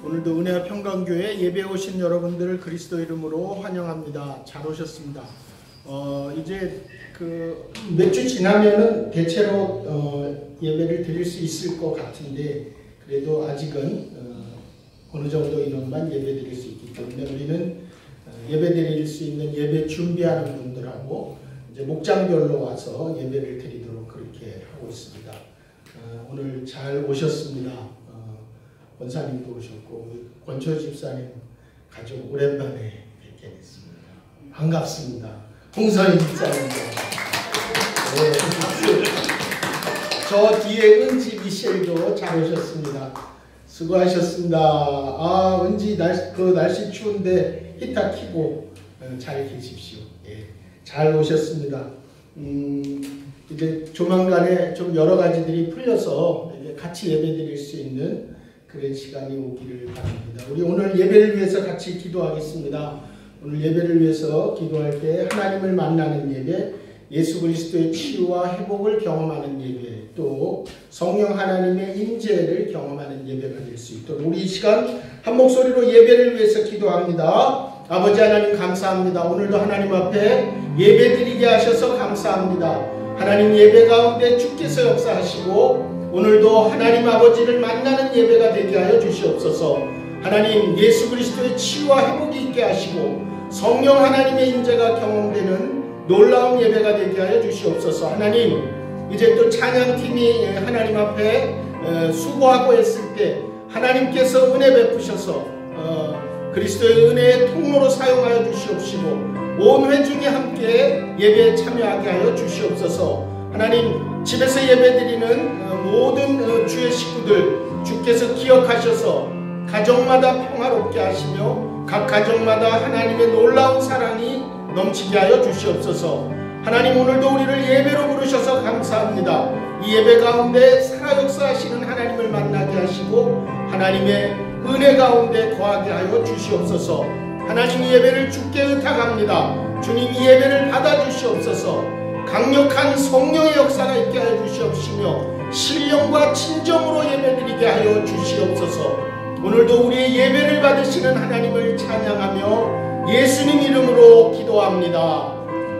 오늘도 은혜와 평강교회 예배에 오신 여러분들을 그리스도 이름으로 환영합니다. 잘 오셨습니다. 이제 몇 주 지나면은 대체로 예배를 드릴 수 있을 것 같은데, 그래도 아직은 어느 정도 인원만 예배 드릴 수 있기 때문에 우리는 예배 드릴 수 있는 예배 준비하는 분들하고 이제 목장별로 와서 예배를 드리도록 그렇게 하고 있습니다. 오늘 잘 오셨습니다. 권사님도 오셨고 권초 집사님 가족 오랜만에 뵙게 됐습니다. 반갑습니다. 홍선희 집사님도. 네. 저 뒤에 은지 미셸도 잘 오셨습니다. 수고하셨습니다. 은지 날씨 추운데 히터 켜고 잘 계십시오. 예, 잘 오셨습니다. 이제 조만간에 좀 여러 가지들이 풀려서 이제 같이 예배 드릴 수 있는 그런 시간이 오기를 바랍니다. 우리 오늘 예배를 위해서 같이 기도하겠습니다. 오늘 예배를 위해서 기도할 때 하나님을 만나는 예배, 예수 그리스도의 치유와 회복을 경험하는 예배, 또 성령 하나님의 임재를 경험하는 예배가 될 수 있도록 우리 이 시간 한 목소리로 예배를 위해서 기도합니다. 아버지 하나님 감사합니다. 오늘도 하나님 앞에 예배 드리게 하셔서 감사합니다. 하나님 예배 가운데 주께서 역사하시고 오늘도 하나님 아버지를 만나는 예배가 되게 하여 주시옵소서. 하나님 예수 그리스도의 치유와 회복이 있게 하시고 성령 하나님의 임재가 경험되는 놀라운 예배가 되게 하여 주시옵소서. 하나님 이제 또 찬양팀이 하나님 앞에 수고하고 했을 때 하나님께서 은혜 베푸셔서 그리스도의 은혜의 통로로 사용하여 주시옵시고 온 회중이 함께 예배에 참여하게 하여 주시옵소서. 하나님 집에서 예배드리는 모든 주의 식구들 주께서 기억하셔서 가정마다 평화롭게 하시며 각 가정마다 하나님의 놀라운 사랑이 넘치게 하여 주시옵소서. 하나님 오늘도 우리를 예배로 부르셔서 감사합니다. 이 예배 가운데 살아 역사하시는 하나님을 만나게 하시고 하나님의 은혜 가운데 거하게 하여 주시옵소서. 하나님 이 예배를 주께 의탁합니다. 주님 이 예배를 받아주시옵소서. 강력한 성령의 역사가 있게 하여 주시옵시며 신령과 진정으로 예배드리게 하여 주시옵소서. 오늘도 우리의 예배를 받으시는 하나님을 찬양하며 예수님 이름으로 기도합니다.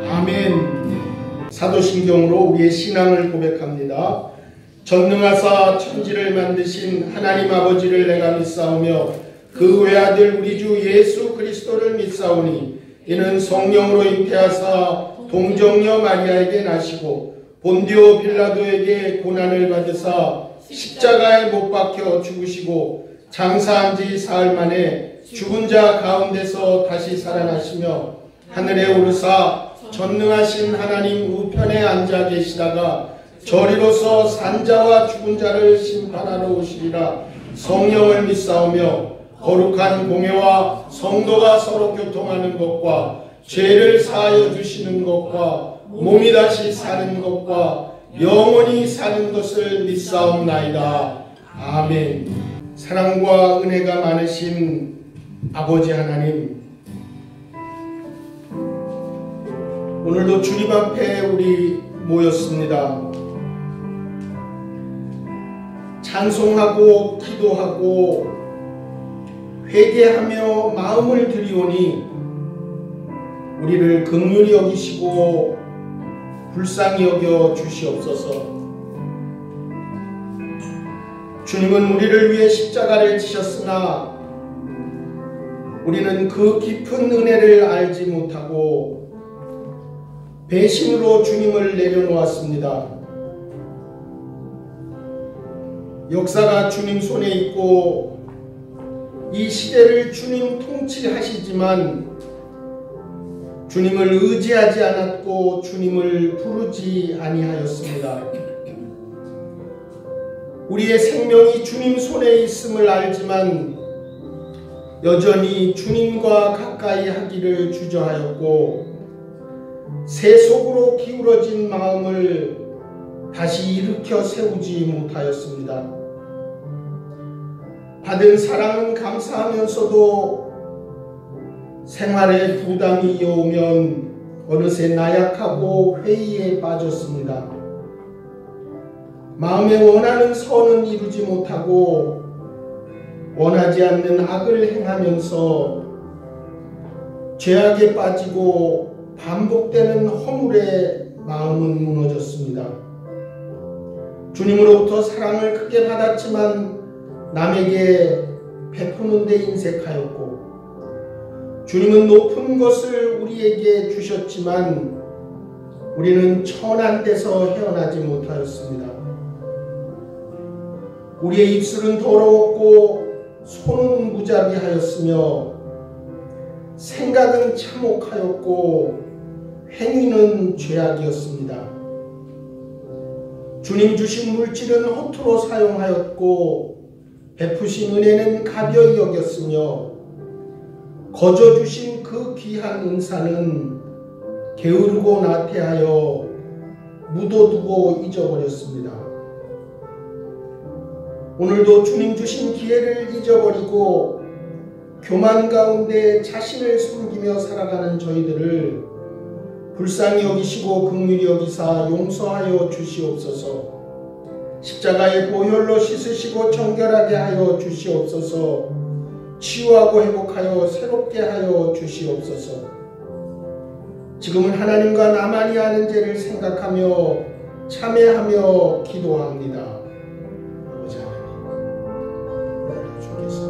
아멘. 사도신경으로 우리의 신앙을 고백합니다. 전능하사 천지를 만드신 하나님 아버지를 내가 믿사오며 그 외아들 우리 주 예수 그리스도를 믿사오니 이는 성령으로 잉태하사 동정녀 마리아에게 나시고 본디오 빌라도에게 고난을 받으사 십자가에 못 박혀 죽으시고 장사한 지 사흘 만에 죽은 자 가운데서 다시 살아나시며 하늘에 오르사 전능하신 하나님 우편에 앉아 계시다가 저리로서 산자와 죽은 자를 심판하러 오시리라. 성령을 믿사오며 거룩한 공회와 성도가 서로 교통하는 것과 죄를 사하여 주시는 것과 몸이 다시 사는 것과 영원히 사는 것을 믿사옵나이다. 아멘. 사랑과 은혜가 많으신 아버지 하나님, 오늘도 주님 앞에 우리 모였습니다. 찬송하고 기도하고 회개하며 마음을 드리오니 우리를 긍휼히 여기시고 불쌍히 여겨 주시옵소서. 주님은 우리를 위해 십자가를 지셨으나 우리는 그 깊은 은혜를 알지 못하고 배신으로 주님을 내려놓았습니다. 역사가 주님 손에 있고 이 시대를 주님 통치하시지만 주님을 의지하지 않았고 주님을 부르지 아니하였습니다. 우리의 생명이 주님 손에 있음을 알지만 여전히 주님과 가까이 하기를 주저하였고 새 속으로 기울어진 마음을 다시 일으켜 세우지 못하였습니다. 받은 사랑은 감사하면서도 생활에 부담이 이어오면 어느새 나약하고 회의에 빠졌습니다. 마음에 원하는 선은 이루지 못하고 원하지 않는 악을 행하면서 죄악에 빠지고 반복되는 허물에 마음은 무너졌습니다. 주님으로부터 사랑을 크게 받았지만 남에게 베푸는 데 인색하였고, 주님은 높은 것을 우리에게 주셨지만 우리는 천한 데서 헤어나지 못하였습니다. 우리의 입술은 더러웠고 손은 무자비하였으며 생각은 참혹하였고 행위는 죄악이었습니다. 주님 주신 물질은 허투루 사용하였고 베푸신 은혜는 가벼이 여겼으며 거저 주신 그 귀한 은사는 게으르고 나태하여 묻어두고 잊어버렸습니다. 오늘도 주님 주신 기회를 잊어버리고 교만 가운데 자신을 숨기며 살아가는 저희들을 불쌍히 여기시고 긍휼히 여기사 용서하여 주시옵소서. 십자가의 보혈로 씻으시고 정결하게 하여 주시옵소서. 치유하고 회복하여 새롭게 하여 주시옵소서. 지금은 하나님과 나만이 아는 죄를 생각하며 참회하며 기도합니다. 아버지 하나님, 주께서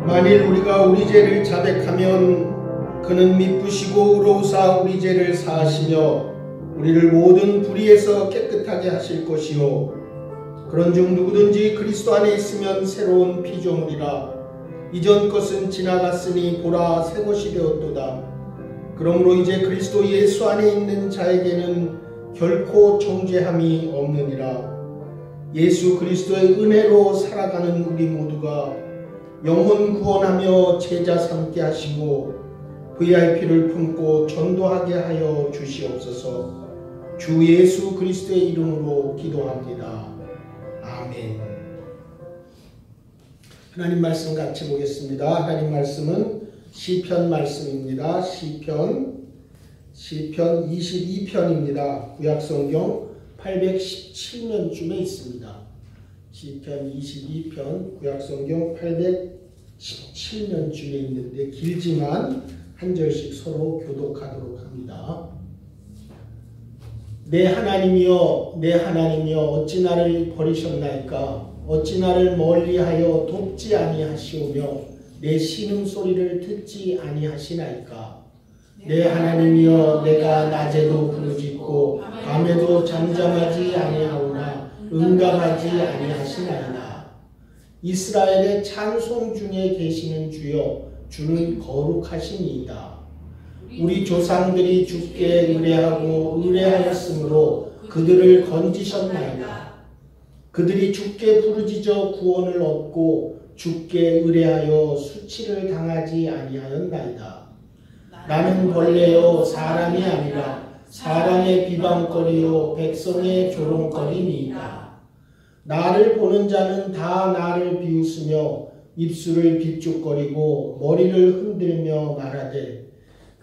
만일 우리가 우리 죄를 자백하면 그는 미쁘시고 의로우사 우리 죄를 사하시며 우리를 모든 불의에서 깨끗하게 하실 것이요 그런즉 누구든지 그리스도 안에 있으면 새로운 피조물이라 이전 것은 지나갔으니 보라 새 것이 되었도다. 그러므로 이제 그리스도 예수 안에 있는 자에게는 결코 정죄함이 없느니라. 예수 그리스도의 은혜로 살아가는 우리 모두가 영혼 구원하며 제자 삼게 하시고 VIP를 품고 전도하게 하여 주시옵소서. 주 예수 그리스도의 이름으로 기도합니다. 아멘. 하나님 말씀 같이 보겠습니다. 하나님 말씀은 시편 말씀입니다. 시편 22편입니다. 구약성경 817면쯤에 있습니다. 시편 22편 구약성경 817면쯤에 있는데 길지만 한 절씩 서로 교독하도록 합니다. 내 하나님이여 내 하나님이여 어찌 나를 버리셨나이까. 어찌 나를 멀리하여 돕지 아니하시오며 내 신음소리를 듣지 아니하시나이까. 내 하나님이여 내가 낮에도 부르짖고 밤에도 잠잠하지 아니하오나 응답하지 아니하시나이다. 이스라엘의 찬송 중에 계시는 주여 주는 거룩하시니이다. 우리 조상들이 주께 의뢰하고 의뢰하였으므로 그들을 건지셨나이다. 그들이 주께 부르짖어 구원을 얻고 주께 의뢰하여 수치를 당하지 아니하였나이다. 나는 벌레요 사람이 아니라 사람의 비방거리요 백성의 조롱거리니이다. 나를 보는 자는 다 나를 비웃으며 입술을 비쭉거리고 머리를 흔들며 말하되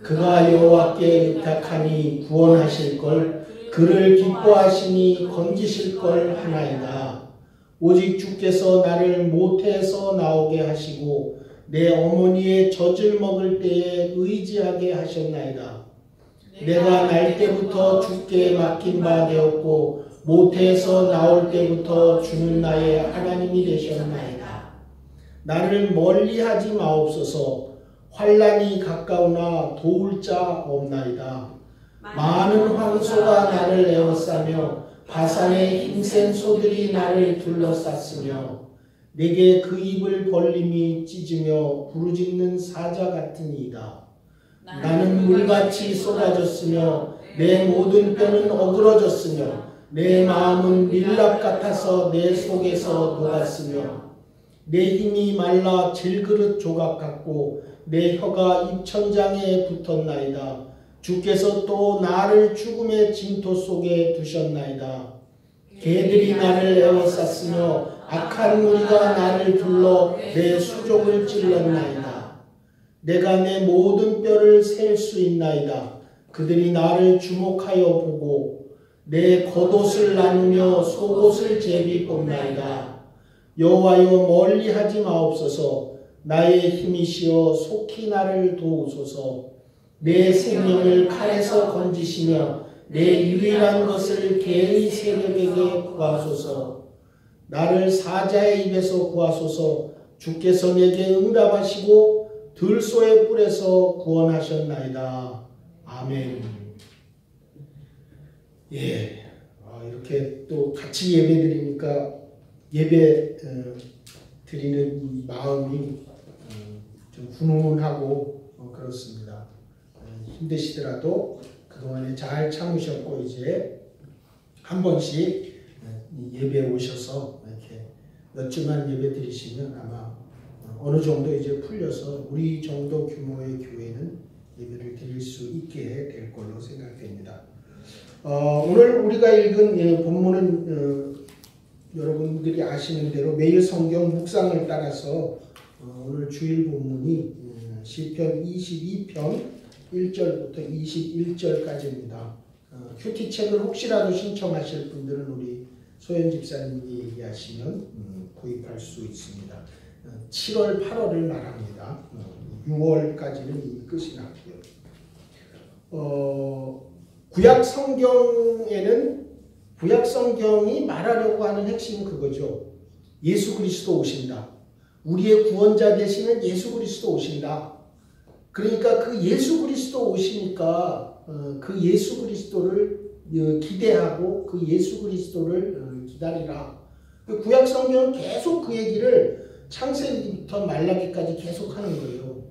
그가 여호와께 의탁하니 구원하실 걸 그를 기뻐하시니 건지실 걸 하나이다. 오직 주께서 나를 모태에서 나오게 하시고 내 어머니의 젖을 먹을 때에 의지하게 하셨나이다. 내가 날 때부터 주께 맡긴 바 되었고 모태에서 나올 때부터 주는 나의 하나님이 되셨나이다. 나를 멀리하지 마옵소서. 환난이 가까우나 도울 자 없나이다. 많은 황후 황소가 나를 에워싸며 바산의 힘센 소들이 나를 둘러쌌으며 내게 그 입을 벌림이 찢으며 부르짖는 사자 같으니이다. 나는 물같이 쏟아졌으며 내 모든 뼈는 어그러졌으며 내 마음은 밀랍 같아서 내 속에서 녹았으며 내 힘이 말라 질그릇 조각 같고 내 혀가 입천장에 붙었나이다. 주께서 또 나를 죽음의 징토 속에 두셨나이다. 개들이 나를 에워쌌으며 악한 무리가 나를 둘러 내 수족을 찔렀나이다. 내가 내 모든 뼈를 셀 수 있나이다. 그들이 나를 주목하여 보고 내 겉옷을 나누며 속옷을 제비 뽑나이다. 여호와여 멀리하지 마옵소서. 나의 힘이시여 속히 나를 도우소서. 내 생명을 칼에서 건지시며 내 유일한 것을 개의 세력에게 구하소서. 나를 사자의 입에서 구하소서. 주께서 내게 응답하시고 들소의 뿔에서 구원하셨나이다. 아멘. 예, 이렇게 또 같이 예배 드리니까 예배 드리는 마음이 좀 훈훈하고 그렇습니다. 힘드시더라도 그동안에 잘 참으셨고 이제 한 번씩 예배 오셔서 이렇게 몇 주만 예배 드리시면 아마 어느 정도 이제 풀려서 우리 정도 규모의 교회는 예배를 드릴 수 있게 될 걸로 생각됩니다. 오늘 우리가 읽은 본문은 여러분들이 아시는 대로 매일 성경 묵상을 따라서 오늘 주일 본문이 시편 22편 1절부터 21절까지입니다. 큐티책을 혹시라도 신청하실 분들은 우리 소연 집사님이 얘기하시면 구입할 수 있습니다. 7월, 8월을 말합니다. 6월까지는 이미 끝이 났고요. 구약 성경이 말하려고 하는 핵심은 그거죠. 예수 그리스도 오신다. 우리의 구원자 되시는 예수 그리스도 오신다. 그러니까 그 예수 그리스도 오시니까 그 예수 그리스도를 기대하고 그 예수 그리스도를 기다리라. 구약 성경은 계속 그 얘기를 창세기부터 말라기까지 계속 하는 거예요.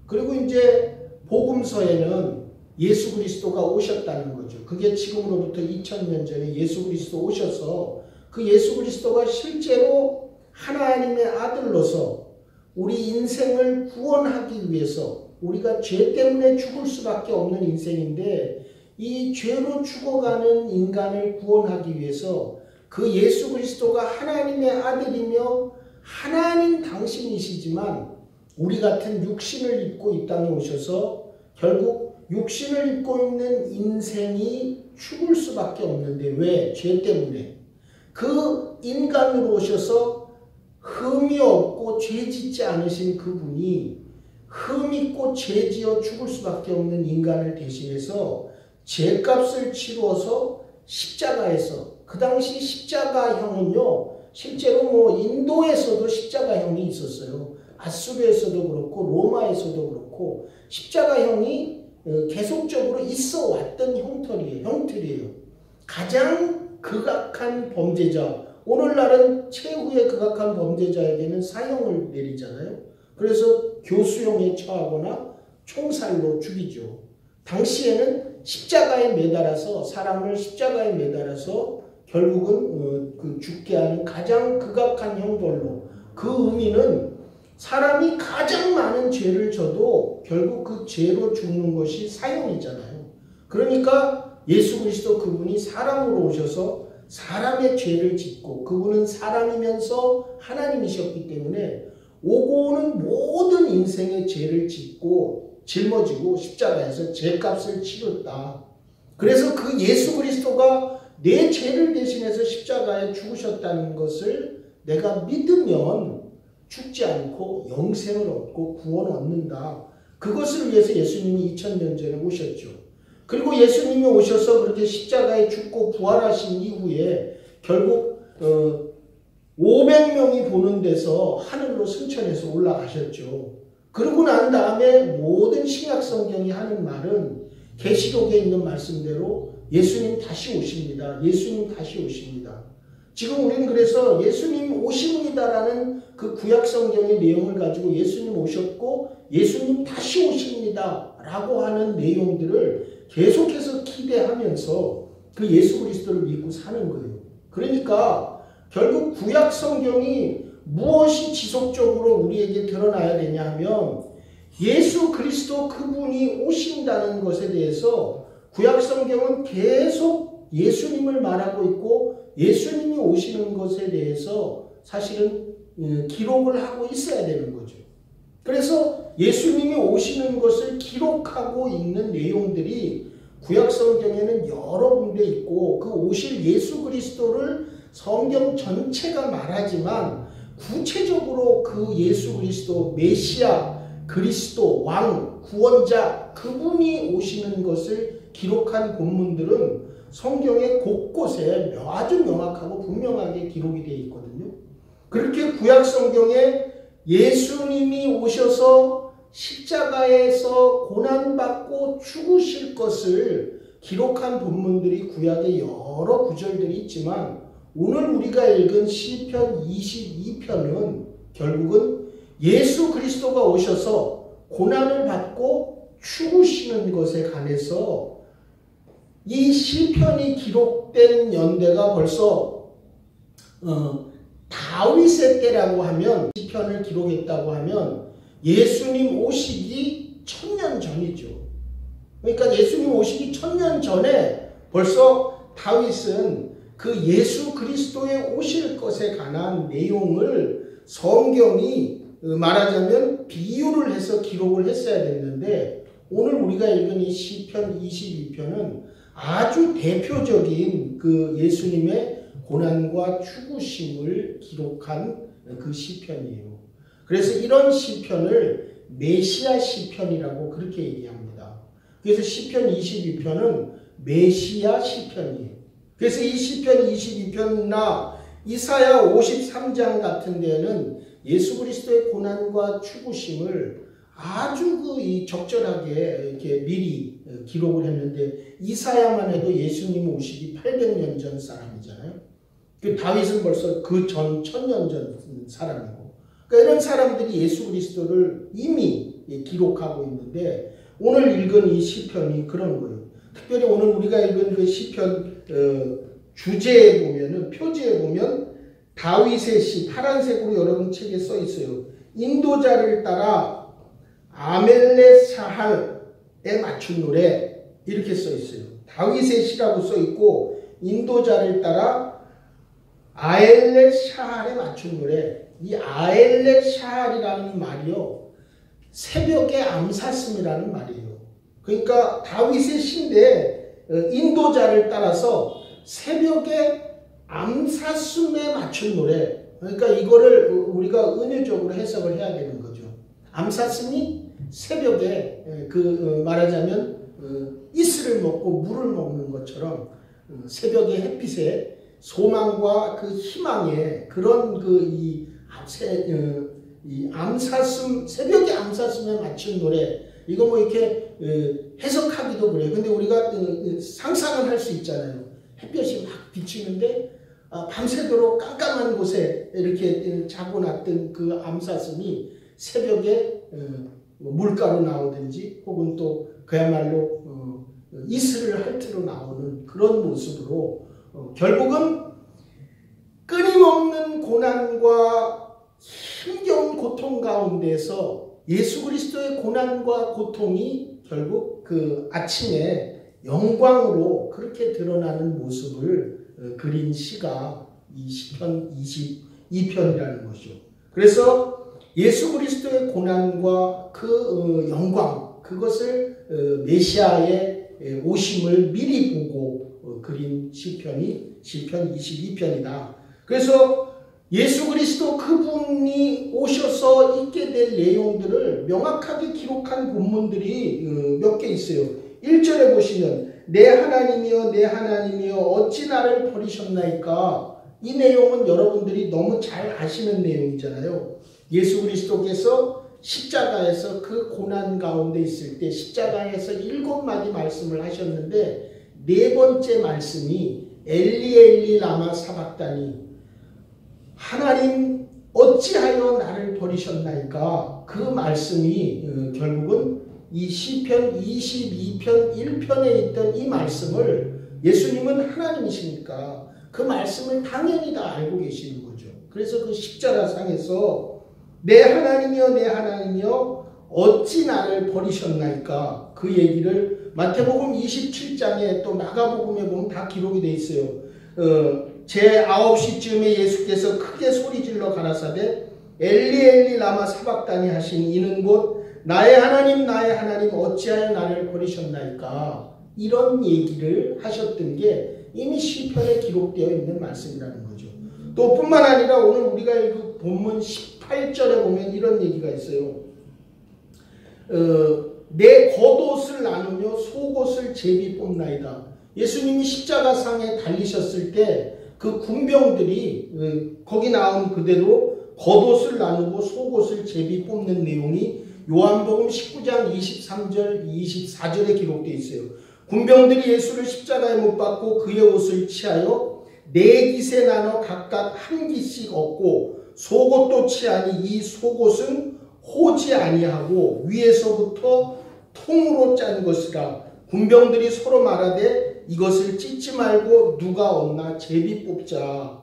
그리고 이제 복음서에는 예수 그리스도가 오셨다는 거죠. 그게 지금으로부터 2000년 전에 예수 그리스도 오셔서 그 예수 그리스도가 실제로 하나님의 아들로서 우리 인생을 구원하기 위해서 우리가 죄 때문에 죽을 수밖에 없는 인생인데 이 죄로 죽어가는 인간을 구원하기 위해서 그 예수 그리스도가 하나님의 아들이며 하나님 당신이시지만 우리 같은 육신을 입고 이 땅에 오셔서 결국 육신을 입고 있는 인생이 죽을 수밖에 없는데 왜? 죄 때문에. 그 인간으로 오셔서 흠이 없고 죄 짓지 않으신 그분이 흠 있고 죄 지어 죽을 수밖에 없는 인간을 대신해서 죄값을 치루어서 십자가에서 그 당시 십자가형은요 실제로 인도에서도 십자가형이 있었어요. 아수르에서도 그렇고 로마에서도 그렇고 십자가형이 계속적으로 있어 왔던 형틀이에요. 가장 극악한 범죄자, 오늘날은 최후의 극악한 범죄자에게는 사형을 내리잖아요. 그래서 교수형에 처하거나 총살로 죽이죠. 당시에는 십자가에 매달아서 사람을 십자가에 매달아서 결국은 그 죽게 하는 가장 극악한 형벌로 그 의미는 사람이 가장 많은 죄를 져도 결국 그 죄로 죽는 것이 사형이잖아요. 그러니까 예수 그리스도 그분이 사람으로 오셔서 사람의 죄를 짓고 그분은 사람이면서 하나님이셨기 때문에 오고 오는 모든 인생의 죄를 짓고 짊어지고 십자가에서 죄값을 치렀다. 그래서 그 예수 그리스도가 내 죄를 대신해서 십자가에 죽으셨다는 것을 내가 믿으면 죽지 않고 영생을 얻고 구원을 얻는다. 그것을 위해서 예수님이 2000년 전에 오셨죠. 그리고 예수님이 오셔서 그렇게 십자가에 죽고 부활하신 이후에 결국 500명이 보는 데서 하늘로 승천해서 올라가셨죠. 그러고 난 다음에 모든 신약 성경이 하는 말은 계시록에 있는 말씀대로 예수님 다시 오십니다. 예수님 다시 오십니다. 지금 우리는 그래서 예수님 오십니다라는 그 구약 성경의 내용을 가지고 예수님 오셨고 예수님 다시 오십니다 라고 하는 내용들을 계속해서 기대하면서 그 예수 그리스도를 믿고 사는 거예요. 그러니까 결국 구약 성경이 무엇이 지속적으로 우리에게 드러나야 되냐 하면 예수 그리스도 그분이 오신다는 것에 대해서 구약 성경은 계속 예수님을 말하고 있고 예수님이 오시는 것에 대해서 사실은 기록을 하고 있어야 되는 거죠. 그래서 예수님이 오시는 것을 기록하고 있는 내용들이 구약 성경에는 여러 군데 있고 그 오실 예수 그리스도를 성경 전체가 말하지만 구체적으로 그 예수 그리스도 메시아 그리스도 왕 구원자 그분이 오시는 것을 기록한 본문들은 성경의 곳곳에 아주 명확하고 분명하게 기록이 되어 있거든요. 그렇게 구약 성경에 예수님이 오셔서 십자가에서 고난받고 죽으실 것을 기록한 본문들이 구약에 여러 구절들이 있지만 오늘 우리가 읽은 시편 22편은 결국은 예수 그리스도가 오셔서 고난을 받고 죽으시는 것에 관해서 이 시편이 기록된 연대가 벌써 다윗의 때라고 하면 시편을 기록했다고 하면 예수님 오시기 1000년 전이죠. 그러니까 예수님 오시기 1000년 전에 벌써 다윗은 그 예수 그리스도의 오실 것에 관한 내용을 성경이 말하자면 비유를 해서 기록을 했어야 됐는데 오늘 우리가 읽은 이 시편 22편은 아주 대표적인 그 예수님의 고난과 죽으심을 기록한 그 시편이에요. 그래서 이런 시편을 메시아 시편이라고 그렇게 얘기합니다. 그래서 시편 22편은 메시아 시편이에요. 그래서 이 시편 22편이나 이사야 53장 같은 데는 예수 그리스도의 고난과 죽으심을 아주 이 적절하게 이렇게 미리 기록을 했는데 이사야만 해도 예수님 오시기 800년 전 사람이잖아요. 그 다윗은 벌써 그 전 1000년 전 사람이고, 그러니까 이런 사람들이 예수 그리스도를 이미 기록하고 있는데 오늘 읽은 이 시편이 그런 거예요. 특별히 오늘 우리가 읽은 그 시편 주제에 보면은 표지에 보면 다윗의 시 파란색으로 여러분 책에 써 있어요. 인도자를 따라 아멜레사할에 맞춘 노래 이렇게 써 있어요. 다윗의 시라고 써 있고 인도자를 따라 아엘레샤할에 맞춘 노래. 이 아엘레샤할이라는 말이요 새벽의 암사슴이라는 말이에요. 그러니까 다윗의 시인데 인도자를 따라서 새벽의 암사슴에 맞춘 노래. 그러니까 이거를 우리가 은유적으로 해석을 해야 되는 거죠. 암사슴이 새벽에 말하자면 이슬을 먹고 물을 먹는 것처럼 새벽의 햇빛에 소망과 그 희망의 그런 이 암사슴 새벽의 암사슴에 맞춘 노래. 이거 뭐 이렇게 해석하기도 그래요. 근데 우리가 상상을 할 수 있잖아요. 햇볕이 막 비치는데 밤새도록 깜깜한 곳에 이렇게 자고 났던 그 암사슴이 새벽에 물가로 나오든지 혹은 또 그야말로 이슬을 핥으러 나오는 그런 모습으로 결국은 끊임없는 고난과 힘겨운 고통 가운데서 예수 그리스도의 고난과 고통이 결국 그 아침에 영광으로 그렇게 드러나는 모습을 그린 시가 이 시편 22편이라는 것이죠. 그래서 예수 그리스도의 고난과 그 영광, 그것을 메시아의 오심을 미리 보고 그린 시편이 시편 22편이다. 그래서 예수 그리스도 그분이 오셔서 있게 될 내용들을 명확하게 기록한 본문들이 몇 개 있어요. 1절에 보시면 내 하나님이여 내 하나님이여 어찌 나를 버리셨나이까. 이 내용은 여러분들이 너무 잘 아시는 내용이잖아요. 예수 그리스도께서 십자가에서 그 고난 가운데 있을 때 십자가에서 7마디 말씀을 하셨는데 네 번째 말씀이 엘리 엘리 라마 사박다니, 하나님 어찌하여 나를 버리셨나이까. 그 말씀이 결국은 이 시편 22편 1편에 있던 이 말씀을, 예수님은 하나님이시니까 그 말씀을 당연히 다 알고 계시는 거죠. 그래서 그 십자가상에서 내 하나님이여 내 하나님이여 어찌 나를 버리셨나이까, 그 얘기를 마태복음 27장에 또 마가복음에 보면 다 기록이 돼 있어요. 제 9시쯤에 예수께서 크게 소리질러 가라사대 엘리 엘리 라마 사박다니 하시니 이는 곧 나의 하나님 어찌하여 나를 버리셨나이까, 이런 얘기를 하셨던 게 이미 시편에 기록되어 있는 말씀이라는 거죠. 또 뿐만 아니라 오늘 우리가 읽은 본문 18절에 보면 이런 얘기가 있어요. 내 겉옷을 나누며 속옷을 제비 뽑나이다. 예수님이 십자가상에 달리셨을 때 그 군병들이 거기 나온 그대로 겉옷을 나누고 속옷을 제비 뽑는 내용이 요한복음 19장 23절 24절에 기록되어 있어요. 군병들이 예수를 십자가에 못 박고 그의 옷을 취하여 네 깃에 나눠 각각 한 깃씩 얻고 속옷도 취하니 이 속옷은 호지 아니하고 위에서부터 통으로 짠 것이라. 군병들이 서로 말하되 이것을 찢지 말고 누가 얻나 제비 뽑자.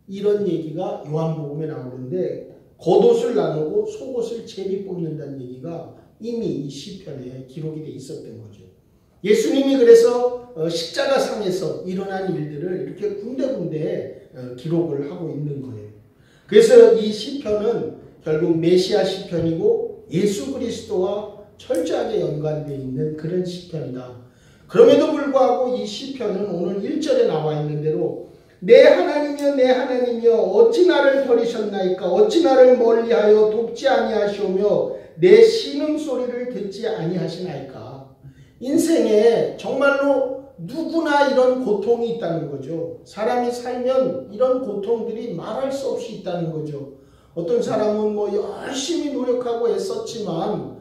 이런 얘기가 요한복음에 나오는데 겉옷을 나누고 속옷을 제비 뽑는다는 얘기가 이미 이 시편에 기록이 돼 있었던 거죠. 예수님이 그래서 십자가상에서 일어난 일들을 이렇게 군데군데 기록을 하고 있는 거예요. 그래서 이 시편은 결국 메시아 시편이고 예수 그리스도와 철저하게 연관되어 있는 그런 시편이다. 그럼에도 불구하고 이 시편은 오늘 1절에 나와 있는 대로 내 하나님이여 내 하나님이여 어찌 나를 버리셨나이까, 어찌 나를 멀리하여 돕지 아니하시오며 내 신음소리를 듣지 아니하시나이까. 인생에 정말로 누구나 이런 고통이 있다는 거죠. 사람이 살면 이런 고통들이 말할 수 없이 있다는 거죠. 어떤 사람은 열심히 노력하고 애썼지만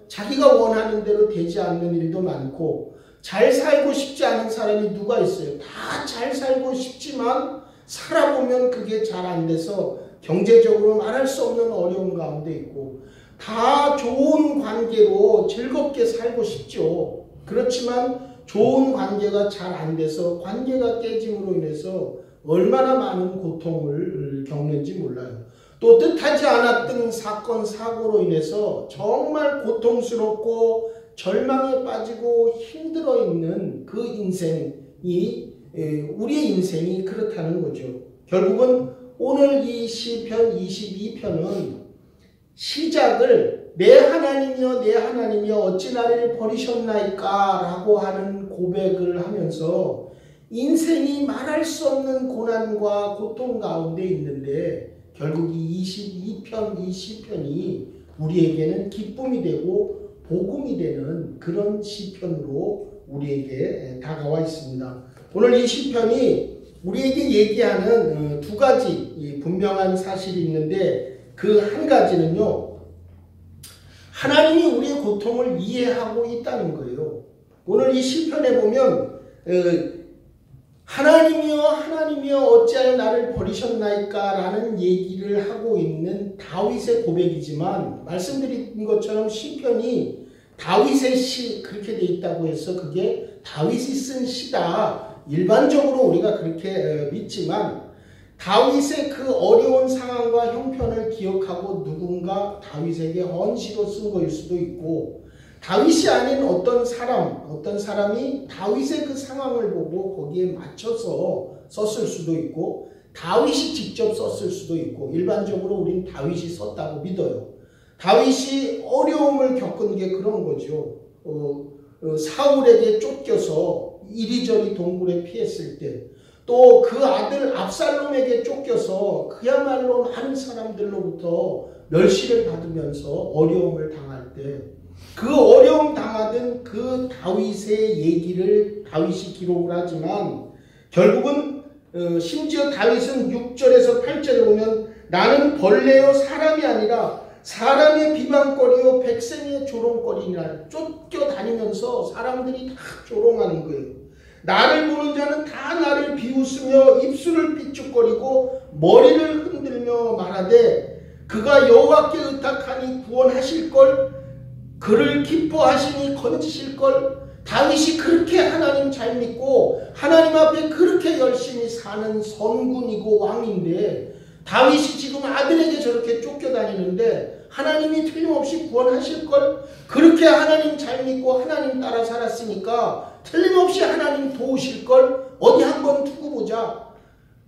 자기가 원하는 대로 되지 않는 일도 많고, 잘 살고 싶지 않은 사람이 누가 있어요? 다 잘 살고 싶지만 살아보면 그게 잘 안 돼서 경제적으로 말할 수 없는 어려움 가운데 있고, 다 좋은 관계로 즐겁게 살고 싶죠. 그렇지만 좋은 관계가 잘 안 돼서 관계가 깨짐으로 인해서 얼마나 많은 고통을 겪는지 몰라요. 또 뜻하지 않았던 사건, 사고로 인해서 정말 고통스럽고 절망에 빠지고 힘들어 있는 그 인생이, 우리의 인생이 그렇다는 거죠. 결국은 오늘 이 시편 22편은 시작을 내 하나님이여 어찌 나를 버리셨나이까 라고 하는 고백을 하면서 인생이 말할 수 없는 고난과 고통 가운데 있는데 결국 이 22편, 이 시편이 우리에게는 기쁨이 되고 복음이 되는 그런 시편으로 우리에게 다가와 있습니다. 오늘 이 시편이 우리에게 얘기하는 두 가지 분명한 사실이 있는데, 그 한 가지는요, 하나님이 우리의 고통을 이해하고 있다는 거예요. 오늘 이 시편에 보면 하나님이여 어찌하여 나를 버리셨나이까 라는 얘기를 하고 있는 다윗의 고백이지만, 말씀드린 것처럼 시편이 다윗의 시 그렇게 돼 있다고 해서 그게 다윗이 쓴 시다, 일반적으로 우리가 그렇게 믿지만, 다윗의 그 어려운 상황과 형편을 기억하고 누군가 다윗에게 언시로 쓴 거일 수도 있고, 다윗이 아닌 어떤 사람이 다윗의 그 상황을 보고 거기에 맞춰서 썼을 수도 있고, 다윗이 직접 썼을 수도 있고, 일반적으로 우리는 다윗이 썼다고 믿어요. 다윗이 어려움을 겪은 게 그런 거죠. 사울에게 쫓겨서 이리저리 동굴에 피했을 때, 또 그 아들 압살롬에게 쫓겨서 그야말로 많은 사람들로부터 멸시를 받으면서 어려움을 당할 때, 그 어려움 당하던 그 다윗의 얘기를 다윗이 기록을 하지만, 결국은 심지어 다윗은 6절에서 8절에 보면 나는 벌레요 사람이 아니라 사람의 비방거리요 백성의 조롱거리니라. 쫓겨다니면서 사람들이 다 조롱하는 거예요. 나를 보는 자는 다 나를 비웃으며 입술을 삐죽거리고 머리를 흔들며 말하되 그가 여호와께 의탁하니 구원하실걸, 그를 기뻐하시니 건지실걸. 다윗이 그렇게 하나님 잘 믿고 하나님 앞에 그렇게 열심히 사는 선군이고 왕인데 다윗이 지금 아들에게 저렇게 쫓겨다니는데 하나님이 틀림없이 구원하실걸, 그렇게 하나님 잘 믿고 하나님 따라 살았으니까 틀림없이 하나님 도우실걸, 어디 한번 두고 보자.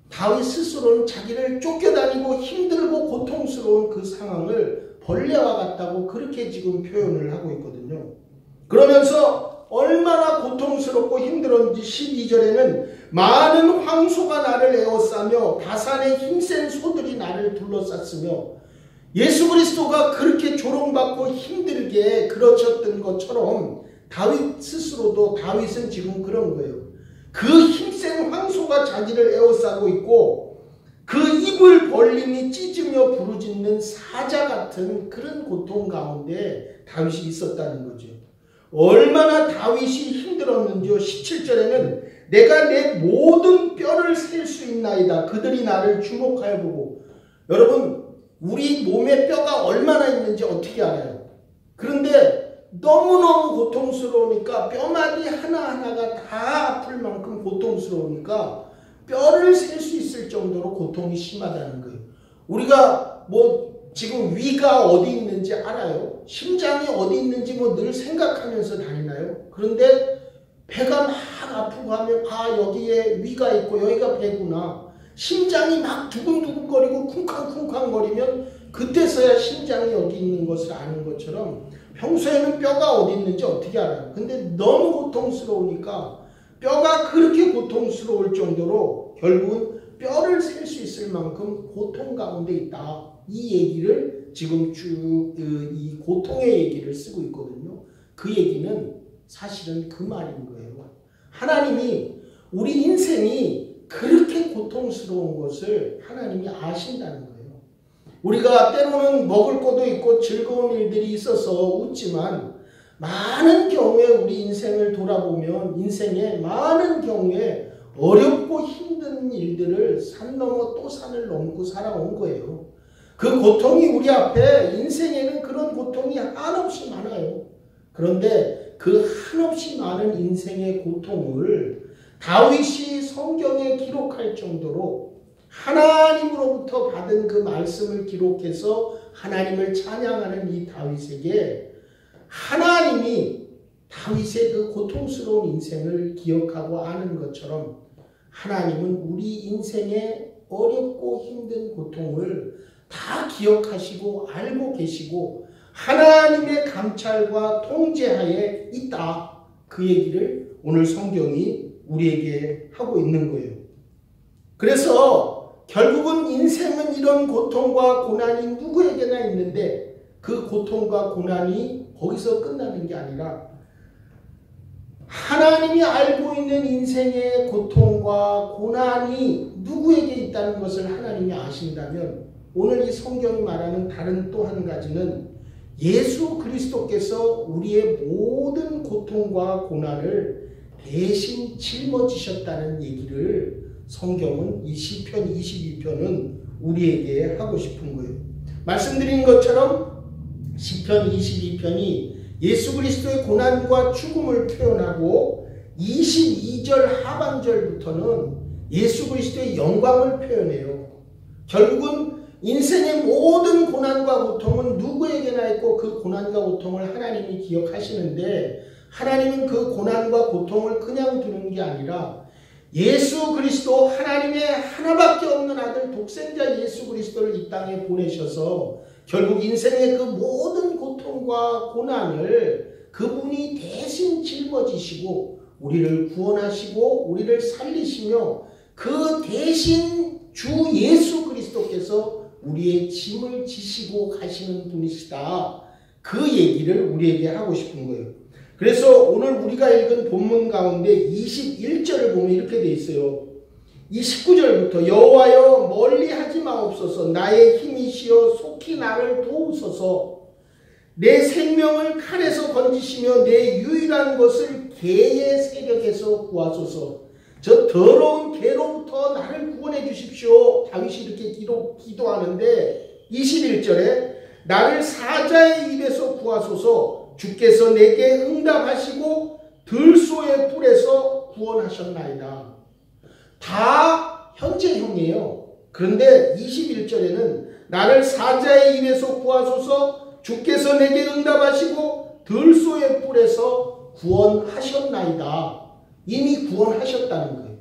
다윗 스스로는 자기를 쫓겨다니고 힘들고 고통스러운 그 상황을 벌레와 같다고 그렇게 지금 표현을 하고 있거든요. 그러면서 얼마나 고통스럽고 힘들었는지 12절에는 많은 황소가 나를 에워싸며 바산의 힘센 소들이 나를 둘러쌌으며, 예수 그리스도가 그렇게 조롱받고 힘들게 그러셨던 것처럼 다윗 스스로도, 다윗은 지금 그런 거예요. 그 힘센 황소가 자기를 에워싸고 있고 그 입을 벌림이 찢으며 부르짖는 사자 같은 그런 고통 가운데 다윗이 있었다는 거죠. 얼마나 다윗이 힘들었는지요. 17절에는 내가 내 모든 뼈를 셀 수 있나이다. 그들이 나를 주목하여 보고. 여러분, 우리 몸에 뼈가 얼마나 있는지 어떻게 알아요? 그런데 너무너무 고통스러우니까 뼈마디 하나하나가 다 아플 만큼 고통스러우니까 뼈를 셀 수 있을 정도로 고통이 심하다는 거예요. 우리가 지금 위가 어디 있는지 알아요? 심장이 어디 있는지 늘 생각하면서 다니나요? 그런데 배가 막 아프고 하면 여기에 위가 있고 여기가 배구나. 심장이 막 두근두근거리고 쿵쾅쿵쾅거리면 그때서야 심장이 여기 있는 것을 아는 것처럼 평소에는 뼈가 어디 있는지 어떻게 알아요? 근데 너무 고통스러우니까 뼈가 그렇게 고통스러울 정도로 결국은 뼈를 셀 수 있을 만큼 고통 가운데 있다. 이 얘기를 지금 쭉 이 고통의 얘기를 쓰고 있거든요. 그 얘기는 사실은 그 말인 거예요. 하나님이 우리 인생이 그렇게 고통스러운 것을 하나님이 아신다는 거예요. 우리가 때로는 먹을 것도 있고 즐거운 일들이 있어서 웃지만 많은 경우에 우리 인생을 돌아보면 인생에 많은 경우에 어렵고 힘든 일들을 산 넘어 또 산을 넘고 살아온 거예요. 그 고통이 우리 앞에, 인생에는 그런 고통이 한없이 많아요. 그런데 그 한없이 많은 인생의 고통을 다윗이 성경에 기록할 정도로 하나님으로부터 받은 그 말씀을 기록해서 하나님을 찬양하는 이 다윗에게 하나님이 다윗의 그 고통스러운 인생을 기억하고 아는 것처럼 하나님은 우리 인생의 어렵고 힘든 고통을 다 기억하시고 알고 계시고 하나님의 감찰과 통제하에 있다. 그 얘기를 오늘 성경이 우리에게 하고 있는 거예요. 그래서 결국은 인생은 이런 고통과 고난이 누구에게나 있는데 그 고통과 고난이 거기서 끝나는 게 아니라 하나님이 알고 있는 인생의 고통과 고난이 누구에게 있다는 것을 하나님이 아신다면 오늘 이 성경이 말하는 다른 또 한 가지는 예수 그리스도께서 우리의 모든 고통과 고난을 대신 짊어지셨다는 얘기를 성경은 이 시편 22편은 우리에게 하고 싶은 거예요. 말씀드린 것처럼 시편 22편이 예수 그리스도의 고난과 죽음을 표현하고 22절 하반절부터는 예수 그리스도의 영광을 표현해요. 결국은 인생의 모든 고난과 고통은 누구에게나 있고 그 고난과 고통을 하나님이 기억하시는데 하나님은 그 고난과 고통을 그냥 두는 게 아니라 예수 그리스도, 하나님의 하나밖에 없는 아들 독생자 예수 그리스도를 이 땅에 보내셔서 결국 인생의 그 모든 고통과 고난을 그분이 대신 짊어지시고 우리를 구원하시고 우리를 살리시며 그 대신 주 예수 그리스도께서 우리의 짐을 지시고 가시는 분이시다. 그 얘기를 우리에게 하고 싶은 거예요. 그래서 오늘 우리가 읽은 본문 가운데 21절을 보면 이렇게 돼 있어요. 이 19절부터 여호와여 멀리하지 마옵소서. 나의 힘이시여 속히 나를 도우소서. 내 생명을 칼에서 건지시며 내 유일한 것을 개의 세력에서 구하소서. 저 더러운 개로부터 나를 구원해 주십시오. 다윗이 이렇게 기도하는데 21절에 나를 사자의 입에서 구하소서. 주께서 내게 응답하시고 들소의 뿔에서 구원하셨나이다. 다 현재형이에요. 그런데 21절에는 나를 사자의 입에서 구하소서. 주께서 내게 응답하시고 들소의 뿔에서 구원하셨나이다. 이미 구원하셨다는 거예요.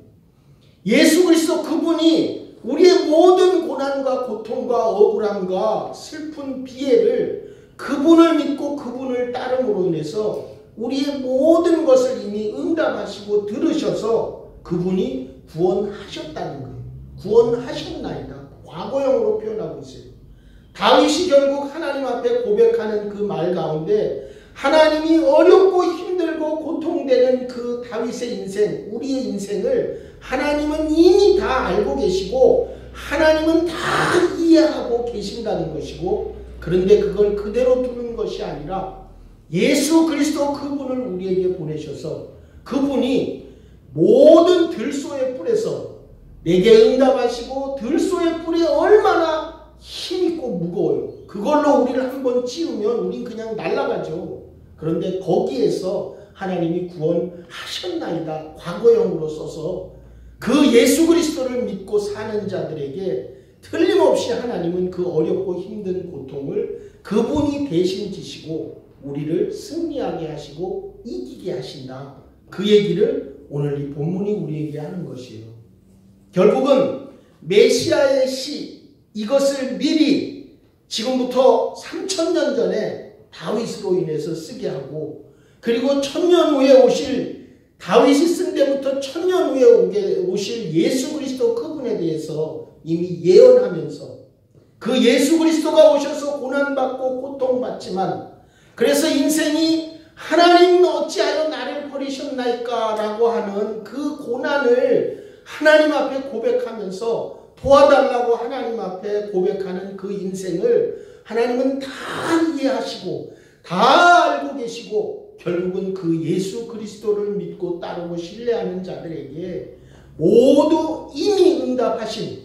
예수 그리스도 그분이 우리의 모든 고난과 고통과 억울함과 슬픈 비애를 그분을 믿고 그분을 따름으로 인해서 우리의 모든 것을 이미 응답하시고 들으셔서 그분이 구원하셨다는 거예요. 구원하셨나이다. 과거형으로 표현하고 있어요. 다윗이 결국 하나님 앞에 고백하는 그 말 가운데 하나님이 어렵고 힘들고 고통되는 그 다윗의 인생, 우리의 인생을 하나님은 이미 다 알고 계시고 하나님은 다 이해하고 계신다는 것이고, 그런데 그걸 그대로 두는 것이 아니라 예수 그리스도 그분을 우리에게 보내셔서 그분이 모든 들소의 뿔에서 내게 응답하시고, 들소의 뿔이 얼마나 힘있고 무거워요. 그걸로 우리를 한번 찌우면 우린 그냥 날아가죠. 그런데 거기에서 하나님이 구원하셨나이다. 과거형으로 써서 그 예수 그리스도를 믿고 사는 자들에게 틀림없이 하나님은 그 어렵고 힘든 고통을 그분이 대신 지시고 우리를 승리하게 하시고 이기게 하신다. 그 얘기를 오늘 이 본문이 우리에게 하는 것이에요. 결국은 메시아의 시, 이것을 미리 지금부터 3000년 전에 다윗으로 인해서 쓰게 하고, 그리고 1000년 후에 오실, 다윗이 쓴 데부터 1000년 후에 오실 예수 그리스도 그분에 대해서 이미 예언하면서 그 예수 그리스도가 오셔서 고난받고 고통받지만, 그래서 인생이 하나님 어찌하여 나를 버리셨나이까 라고 하는 그 고난을 하나님 앞에 고백하면서 도와달라고 하나님 앞에 고백하는 그 인생을 하나님은 다 이해하시고 다 알고 계시고, 결국은 그 예수 그리스도를 믿고 따르고 신뢰하는 자들에게 모두 이미 응답하신,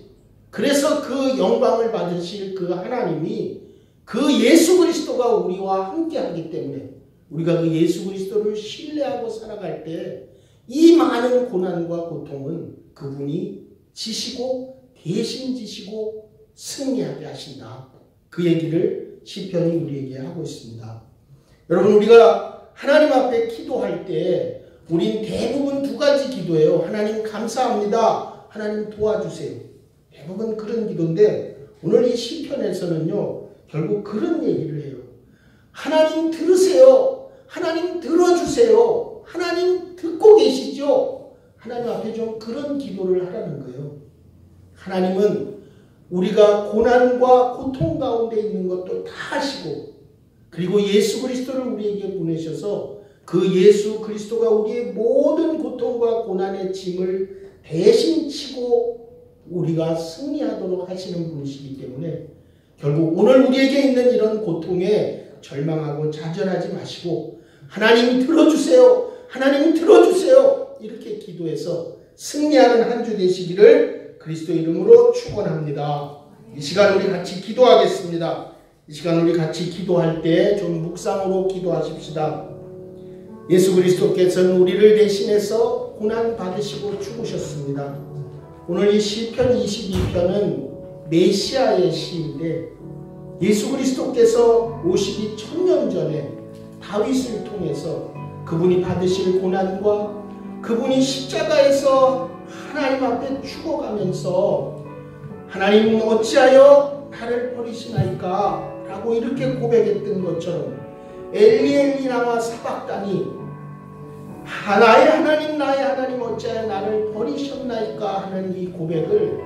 그래서 그 영광을 받으실 그 하나님이 그 예수 그리스도가 우리와 함께하기 때문에 우리가 그 예수 그리스도를 신뢰하고 살아갈 때 이 많은 고난과 고통은 그분이 지시고 대신 지시고 승리하게 하신다. 그 얘기를 시편이 우리에게 하고 있습니다. 여러분, 우리가 하나님 앞에 기도할 때 우린 대부분 두 가지 기도해요. 하나님 감사합니다. 하나님 도와주세요. 대부분 그런 기도인데 오늘 이 시편에서는요 결국 그런 얘기를 해요. 하나님 들으세요. 하나님 들어주세요. 하나님 듣고 계시죠? 하나님 앞에 좀 그런 기도를 하라는 거예요. 하나님은 우리가 고난과 고통 가운데 있는 것도 다 아시고, 그리고 예수 그리스도를 우리에게 보내셔서 그 예수 그리스도가 우리의 모든 고통과 고난의 짐을 대신 치고 우리가 승리하도록 하시는 분이시기 때문에 결국 오늘 우리에게 있는 이런 고통에 절망하고 좌절하지 마시고 하나님 들어주세요. 하나님 들어주세요. 이렇게 기도해서 승리하는 한 주 되시기를 그리스도 이름으로 축원합니다. 이 시간 우리 같이 기도하겠습니다. 이 시간 우리 같이 기도할 때 좀 묵상으로 기도하십시다. 예수 그리스도께서는 우리를 대신해서 고난 받으시고 죽으셨습니다. 오늘 이 시편 22편은 메시아의 시인데 예수 그리스도께서 오시기 1000년 전에 다윗을 통해서 그분이 받으실 고난과 그분이 십자가에서 하나님 앞에 죽어가면서 하나님 어찌하여 나를 버리시나이까 라고 이렇게 고백했던 것처럼 엘리 엘리 라마 사박다니, 나의 하나님 나의 하나님 어찌하여 나를 버리셨나이까 하는 이 고백을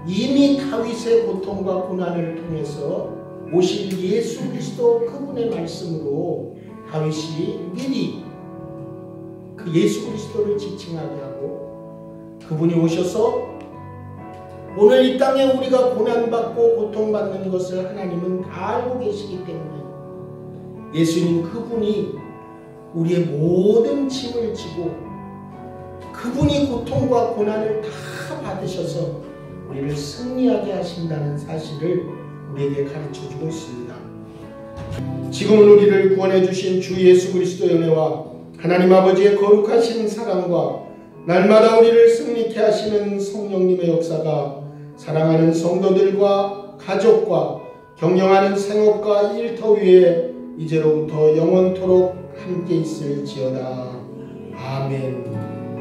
이미 다윗의 고통과 고난을 통해서 오실 예수 그리스도 그분의 말씀으로 다윗이 미리 그 예수 그리스도를 지칭하게 하고 그분이 오셔서 오늘 이 땅에 우리가 고난받고 고통받는 것을 하나님은 다 알고 계시기 때문에 예수님 그분이 우리의 모든 짐을 지고 그분이 고통과 고난을 다 받으셔서 우리를 승리하게 하신다는 사실을 우리에게 가르쳐주고 있습니다. 지금은 우리를 구원해 주신 주 예수 그리스도의 은혜와 하나님 아버지의 거룩하신 사랑과 날마다 우리를 승리케 하시는 성령님의 역사가 사랑하는 성도들과 가족과 경영하는 생업과 일터 위에 이제로부터 영원토록 함께 있을지어다. 아멘.